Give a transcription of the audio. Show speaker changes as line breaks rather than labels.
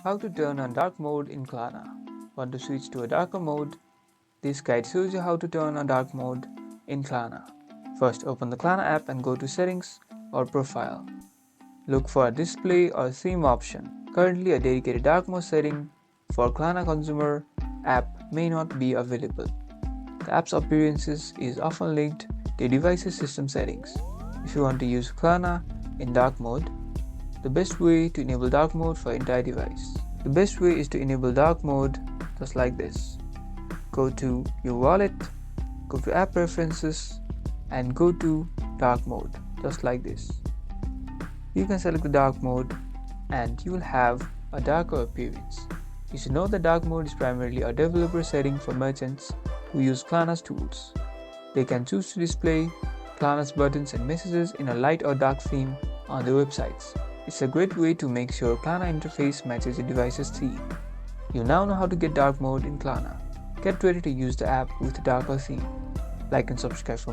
How to turn on dark mode in Klarna. Want to switch to a darker mode? This guide shows you how to turn on dark mode in Klarna. First, open the Klarna app and go to Settings or Profile. Look for a display or theme option. Currently, a dedicated dark mode setting for Klarna consumer app may not be available. The app's appearances is often linked to device's system settings. If you want to use Klarna in dark mode, the best way to enable dark mode for entire device. The best way is to enable dark mode just like this. Go to your wallet, go to app preferences and go to dark mode just like this. You can select the dark mode and you will have a darker appearance. You should know that dark mode is primarily a developer setting for merchants who use Klarna's tools. They can choose to display Klarna's buttons and messages in a light or dark theme on their websites. It's a great way to make sure Klarna interface matches your device's theme. You now know how to get dark mode in Klarna. Get ready to use the app with a darker theme. Like and subscribe for more.